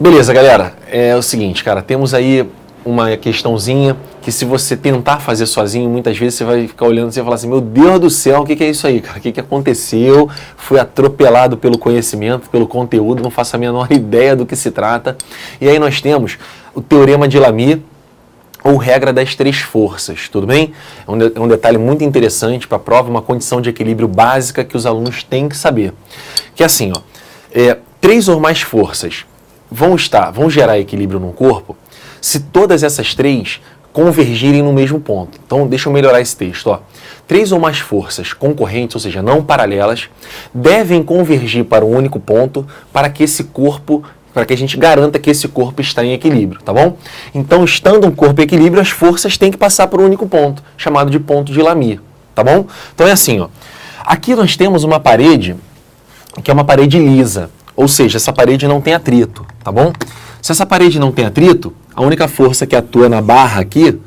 Beleza, galera. É o seguinte, cara, temos aí uma questãozinha que se você tentar fazer sozinho, muitas vezes você vai ficar olhando e vai falar assim, meu Deus do céu, o que é isso aí, cara? O que aconteceu? Fui atropelado pelo conhecimento, pelo conteúdo, não faço a menor ideia do que se trata. E aí nós temos o Teorema de Lamy, ou regra das três forças, tudo bem? É um detalhe muito interessante para a prova, uma condição de equilíbrio básica que os alunos têm que saber. Que é assim, ó, três ou mais forças vão gerar equilíbrio no corpo se todas essas três convergirem no mesmo ponto. Então, deixa eu melhorar esse texto, ó. Três ou mais forças concorrentes, ou seja, não paralelas, devem convergir para um único ponto para que a gente garanta que esse corpo está em equilíbrio, tá bom? Então, estando um corpo em equilíbrio, as forças têm que passar por um único ponto, chamado de ponto de Lamy, tá bom? Então é assim, ó. Aqui nós temos uma parede, que é uma parede lisa, ou seja, essa parede não tem atrito, tá bom? Se essa parede não tem atrito, a única força que atua na barra aqui,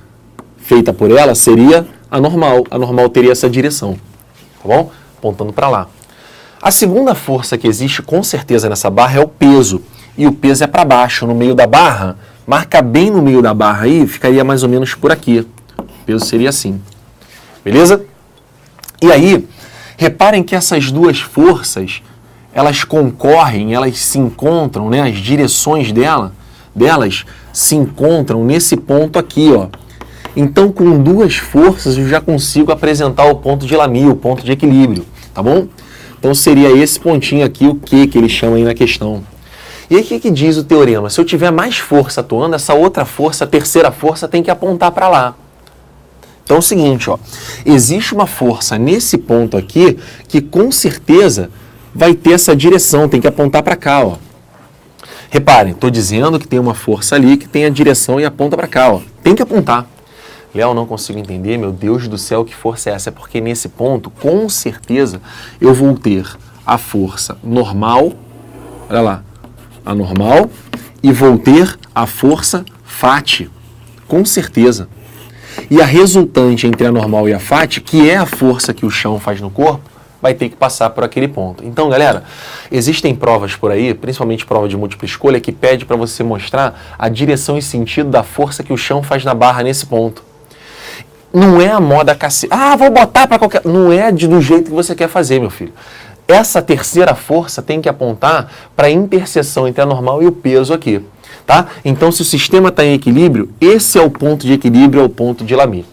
feita por ela, seria a normal. A normal teria essa direção, tá bom? Apontando para lá. A segunda força que existe com certeza nessa barra é o peso. E o peso é para baixo, no meio da barra. Marca bem no meio da barra aí, ficaria mais ou menos por aqui. O peso seria assim. Beleza? E aí, reparem que essas duas forças, elas concorrem, elas se encontram, né? As direções delas se encontram nesse ponto aqui, ó. Então, com duas forças, eu já consigo apresentar o ponto de Lamy, o ponto de equilíbrio, tá bom? Então, seria esse pontinho aqui, o que eles chamam aí na questão. E aí, o que diz o teorema? Se eu tiver mais força atuando, essa outra força, a terceira força, tem que apontar para lá. Então, é o seguinte, ó, existe uma força nesse ponto aqui que, com certeza, vai ter essa direção, tem que apontar para cá, ó. Reparem, estou dizendo que tem uma força ali que tem a direção e aponta para cá, ó. Tem que apontar. Léo, não consigo entender, meu Deus do céu, que força é essa? É porque nesse ponto, com certeza, eu vou ter a força normal, olha lá, a normal, e vou ter a força FAT, com certeza. E a resultante entre a normal e a FAT, que é a força que o chão faz no corpo, vai ter que passar por aquele ponto. Então, galera, existem provas por aí, principalmente prova de múltipla escolha, que pede para você mostrar a direção e sentido da força que o chão faz na barra nesse ponto. Não é a moda cacete. Ah, vou botar para qualquer... Não é do jeito que você quer fazer, meu filho. Essa terceira força tem que apontar para a interseção entre a normal e o peso aqui, tá? Então, se o sistema está em equilíbrio, esse é o ponto de equilíbrio, é o ponto de Lamy.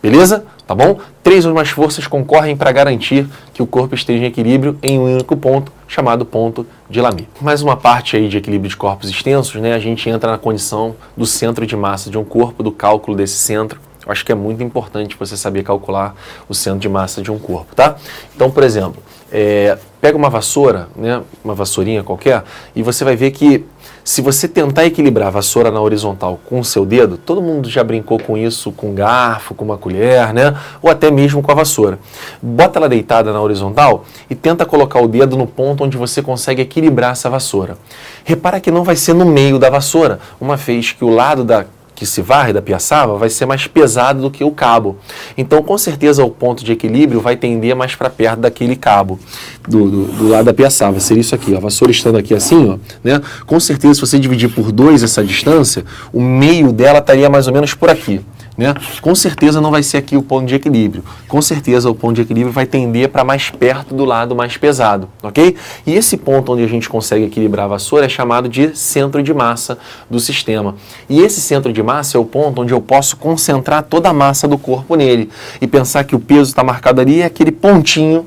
Beleza? Tá bom? Três ou mais forças concorrem para garantir que o corpo esteja em equilíbrio em um único ponto, chamado ponto de Lamy. Mais uma parte aí de equilíbrio de corpos extensos, né? A gente entra na condição do centro de massa de um corpo, do cálculo desse centro. Eu acho que é muito importante você saber calcular o centro de massa de um corpo, tá? Então, por exemplo, pega uma vassoura, né, uma vassourinha qualquer, e você vai ver que se você tentar equilibrar a vassoura na horizontal com o seu dedo, todo mundo já brincou com isso, com garfo, com uma colher, né, ou até mesmo com a vassoura. Bota ela deitada na horizontal e tenta colocar o dedo no ponto onde você consegue equilibrar essa vassoura. Repara que não vai ser no meio da vassoura, uma vez que o lado que se varre da piaçava vai ser mais pesado do que o cabo. Então, com certeza, o ponto de equilíbrio vai tender mais para perto daquele cabo, do lado da piaçava. Seria isso aqui, ó. A vassoura estando aqui assim, ó, né? Com certeza, se você dividir por 2 essa distância, o meio dela estaria mais ou menos por aqui, né? Com certeza não vai ser aqui o ponto de equilíbrio. Com certeza o ponto de equilíbrio vai tender para mais perto do lado mais pesado, ok? E esse ponto onde a gente consegue equilibrar a vassoura é chamado de centro de massa do sistema. E esse centro de massa é o ponto onde eu posso concentrar toda a massa do corpo nele. E pensar que o peso está marcado ali, é aquele pontinho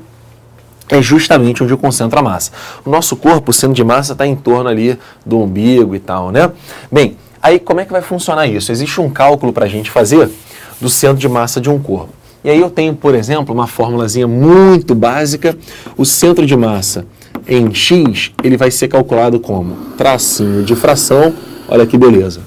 é justamente onde eu concentro a massa. O nosso corpo, o centro de massa, está em torno ali do umbigo e tal, né? Bem, aí, como é que vai funcionar isso? Existe um cálculo para a gente fazer do centro de massa de um corpo. E aí eu tenho, por exemplo, uma formulazinha muito básica. O centro de massa em X, ele vai ser calculado como tracinho de fração. Olha que beleza.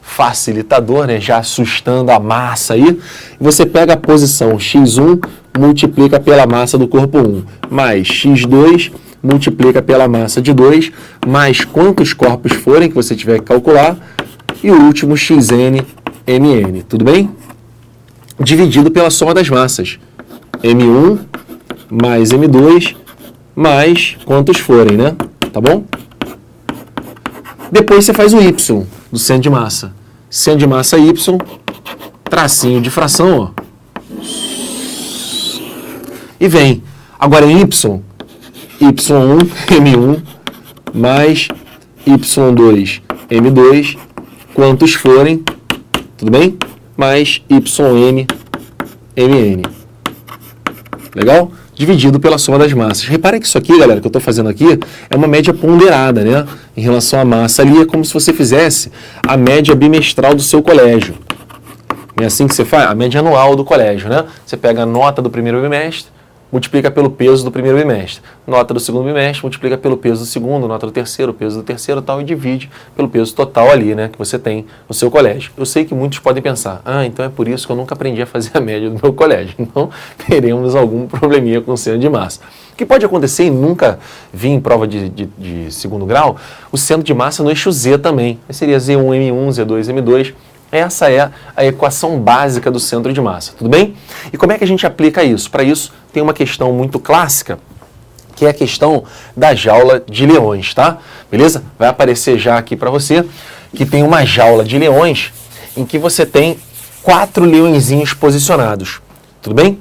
Facilitador, né? Já assustando a massa aí. Você pega a posição X1, multiplica pela massa do corpo 1, mais X2, multiplica pela massa de 2, mais quantos corpos forem que você tiver que calcular, e o último xn, mn, tudo bem? Dividido pela soma das massas, m1 mais m2, mais quantos forem, né? Tá bom? Depois você faz o Y do centro de massa. Centro de massa Y, tracinho de fração, ó. E vem. Agora em Y, Y1, M1, mais Y2, M2, quantos forem, tudo bem? Mais YN, MN. Legal? Dividido pela soma das massas. Repare que isso aqui, galera, que eu estou fazendo aqui, é uma média ponderada, né? Em relação à massa. Ali é como se você fizesse a média bimestral do seu colégio. É assim que você faz? A média anual do colégio, né? Você pega a nota do primeiro bimestre, multiplica pelo peso do primeiro bimestre. Nota do segundo bimestre, multiplica pelo peso do segundo, nota do terceiro, peso do terceiro, tal, e divide pelo peso total ali, né, que você tem no seu colégio. Eu sei que muitos podem pensar, então é por isso que eu nunca aprendi a fazer a média do meu colégio. Então, teremos algum probleminha com o centro de massa. O que pode acontecer, e nunca vi em prova de segundo grau, o centro de massa no eixo Z também. Seria Z1, M1, Z2, M2. Essa é a equação básica do centro de massa, tudo bem? E como é que a gente aplica isso? Para isso, tem uma questão muito clássica, que é a questão da jaula de leões, tá? Beleza? Vai aparecer já aqui para você que tem uma jaula de leões em que você tem 4 leõezinhos posicionados, tudo bem?